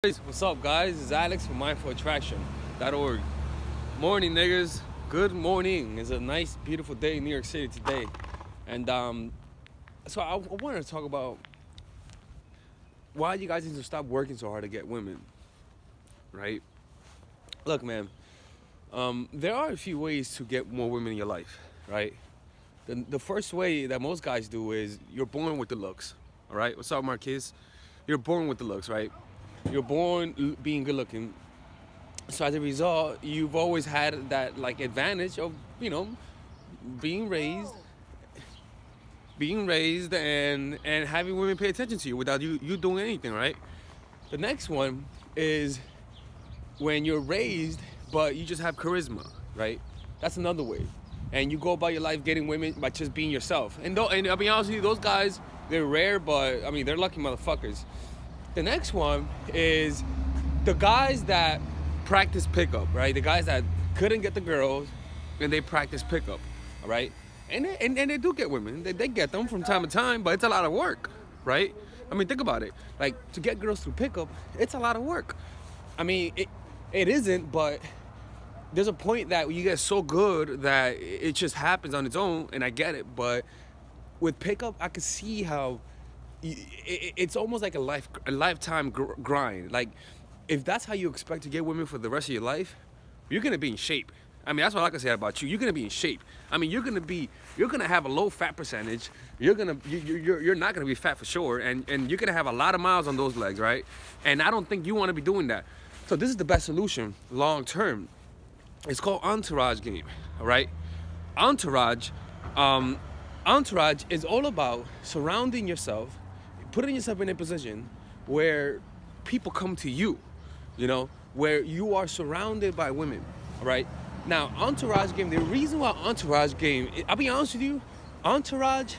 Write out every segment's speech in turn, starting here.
What's up, guys? It's Alex from mindfulattraction.org. Morning, niggas. Good morning. It's a nice, beautiful day in New York City today. And so I wanted to talk about why you guys need to stop working so hard to get women, right? Look, man, there are a few ways to get more women in your life, right? The first way that most guys do is you're born with the looks, all right? What's up, Marquez? You're born with the looks, right? You're born being good looking. So as a result, you've always had that like advantage of, being raised and having women pay attention to you without you doing anything, right? The next one is when you're raised but you just have charisma, right? That's another way. And you go about your life getting women by just being yourself. And I'll be honest with you, those guys, they're rare, but I mean, they're lucky motherfuckers. The next one is the guys that practice pickup, right? The guys that couldn't get the girls and they practice pickup, all right? And they do get women. They get them from time to time, but it's a lot of work, right? I mean, think about it. Like, to get girls through pickup, it's a lot of work. I mean, it isn't, but there's a point that you get so good that it just happens on its own, and I get it. But with pickup, I can see how it's almost like a lifetime grind. Like, if that's how you expect to get women for the rest of your life, you're gonna be in shape. I mean, that's what I can say about you. You're gonna be in shape. I mean, you're gonna have a low fat percentage. You're not gonna be fat for sure, and you're gonna have a lot of miles on those legs, right? And I don't think you want to be doing that. So this is the best solution long term. It's called entourage game, all right? Entourage is all about surrounding yourself, putting yourself in a position where people come to you, where you are surrounded by women, all right? Now, entourage game, the reason why entourage game, I'll be honest with you, entourage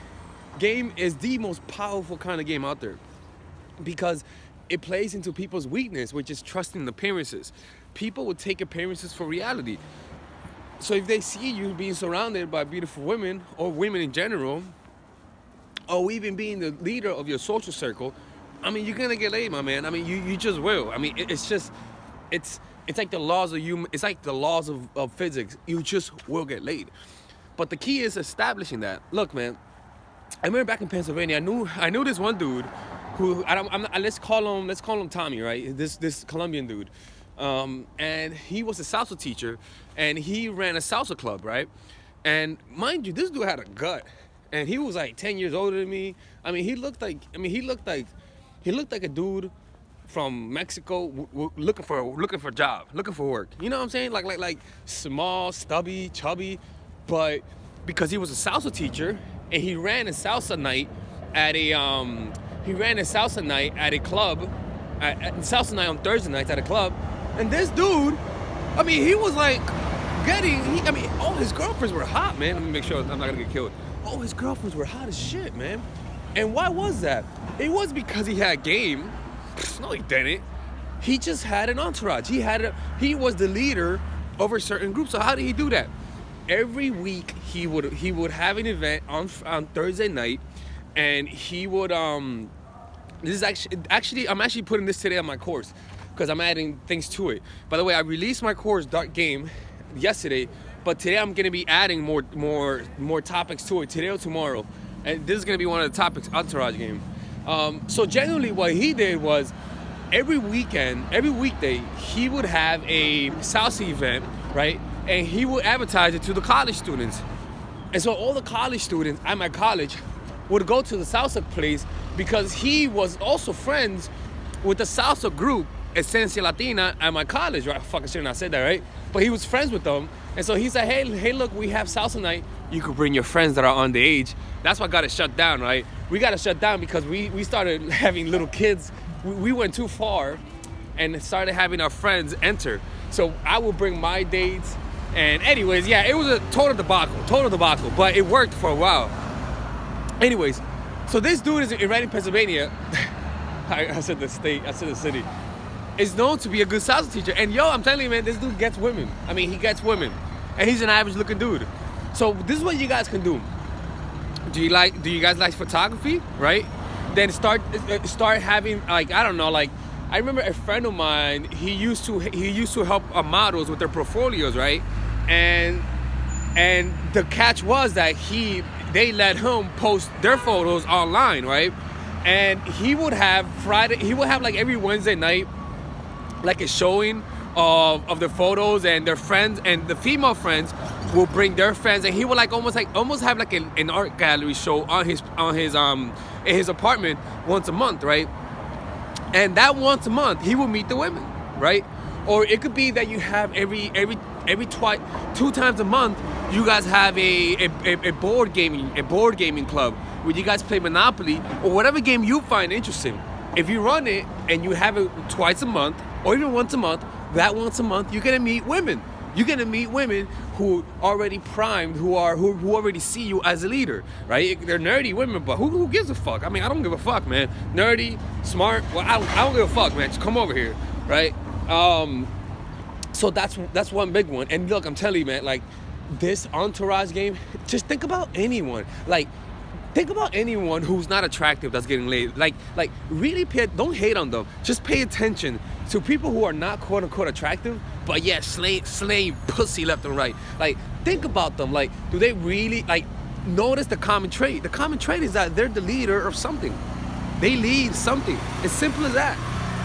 game is the most powerful kind of game out there because it plays into people's weakness, which is trusting appearances. People will take appearances for reality. So if they see you being surrounded by beautiful women or women in general, or even being the leader of your social circle, I mean, you're gonna get laid, my man. I mean, you just will. I mean, it's like the laws of it's like the laws of physics. You just will get laid. But the key is establishing that. Look, man, I remember back in Pennsylvania, I knew this one dude who let's call him Tommy, right? This Colombian dude. And he was a salsa teacher, and he ran a salsa club, right? And mind you, this dude had a gut, and he was like 10 years older than me. I mean, he looked like a dude from Mexico looking for a job, looking for work. You know what I'm saying? Like small, stubby, chubby, but because he was a salsa teacher and he ran a salsa night at a club, salsa night on Thursday nights at a club. And this dude, I mean, he was like all his girlfriends were hot, man. Let me make sure I'm not gonna get killed. All his girlfriends were hot as shit, man. And why was that? It was because he had game. No, he didn't. He just had an entourage. He was the leader over a certain group. So how did he do that? Every week he would have an event on Thursday night, and he would this is actually I'm actually putting this today on my course because I'm adding things to it. By the way, I released my course Dark Game yesterday, but today I'm gonna be adding more topics to it today or tomorrow. And this is gonna be one of the topics, entourage game. So generally what he did was every weekday, he would have a salsa event, right? And he would advertise it to the college students. And so all the college students at my college would go to the salsa place because he was also friends with the salsa group, Esencia Latina, at my college, right? I fucking shouldn't have said that, right? But he was friends with them. And so he said, hey, look, we have salsa night. You could bring your friends that are underage. That's why I got it shut down, right? We got it shut down because we started having little kids. We went too far and started having our friends enter. So I would bring my dates. And anyways, yeah, it was a total debacle. But it worked for a while. Anyways, so this dude is in Reading, Pennsylvania. I said the city. Is known to be a good salsa teacher. And I'm telling you, man, this dude gets women. I mean, he gets women. And he's an average looking dude. So this is what you guys can do. Do you guys like photography, right? Then start having, like, I don't know, like I remember a friend of mine. He used to help models with their portfolios, right? And the catch was that they let him post their photos online, right? And he would have like every Wednesday night, like a showing of the photos, and their friends and the female friends will bring their friends, and he would like almost have like an art gallery show on his in his apartment once a month, right? And that once a month he will meet the women, right? Or it could be that you have every 2 times a month you guys have a board gaming club where you guys play Monopoly or whatever game you find interesting. If you run it and you have it twice a month or even once a month, that once a month you're gonna meet women. You're gonna meet women who already primed, who already see you as a leader, right? They're nerdy women, but who gives a fuck? I mean, I don't give a fuck, man. Nerdy, smart. Well, I don't give a fuck, man. Just come over here, right? So that's one big one. And look, I'm telling you, man, like this entourage game. Just think about anyone, like. Think about anyone who's not attractive that's getting laid. Like really don't hate on them. Just pay attention to people who are not quote unquote attractive, but yeah, slaying pussy left and right. Like think about them. Like do they really like notice the common trait? The common trait is that they're the leader of something. They lead something. As simple as that.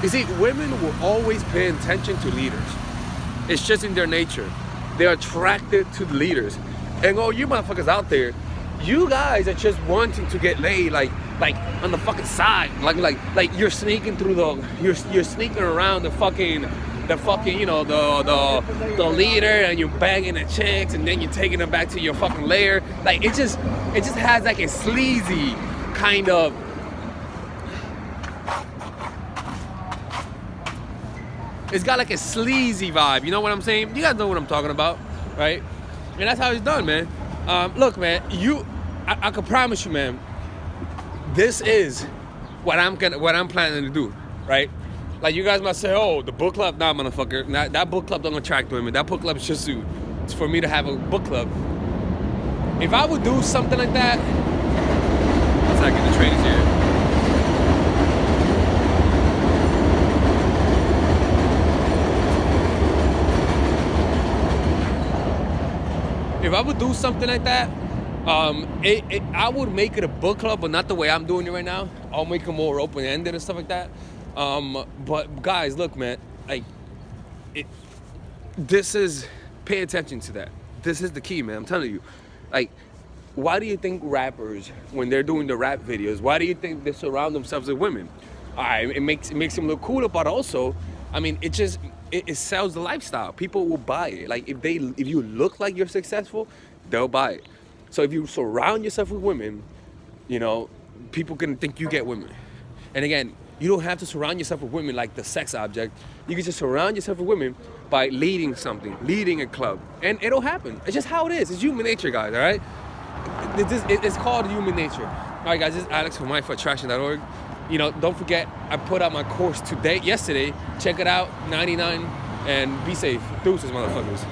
You see, women will always pay attention to leaders. It's just in their nature. They're attracted to the leaders. And oh, you motherfuckers out there, you guys are just wanting to get laid, like on the fucking side, like you're sneaking through you're sneaking around the fucking you know the leader, and you're banging the chicks, and then you're taking them back to your fucking lair. Like it just has like a sleazy kind of. It's got like a sleazy vibe. You know what I'm saying? You guys know what I'm talking about, right? And that's how it's done, man. Look, man, I can promise you, man, this is what I'm planning to do, right? Like you guys might say, oh, the book club, nah, motherfucker, that book club don't attract women. That book club is just it's for me to have a book club. If I would do something like that, one second, the train is here. If I would do something like that, I would make it a book club, but not the way I'm doing it right now. I'll make it more open-ended and stuff like that. But guys, look, man, like, pay attention to that. This is the key, man. I'm telling you. Like, why do you think rappers, when they're doing the rap videos, why do you think they surround themselves with women? All right, it makes them look cooler, but also, I mean, it sells the lifestyle. People will buy it. Like if you look like you're successful, they'll buy it. So if you surround yourself with women, you know, people can think you get women. And again, you don't have to surround yourself with women like the sex object. You can just surround yourself with women by leading something, leading a club, and it'll happen. It's just how it is. It's human nature, guys. All right. It's called human nature. All right, guys. This is Alex from MyFootTraction.org. You know, don't forget, I put out my course yesterday. Check it out, 99, and be safe. Deuces, motherfuckers.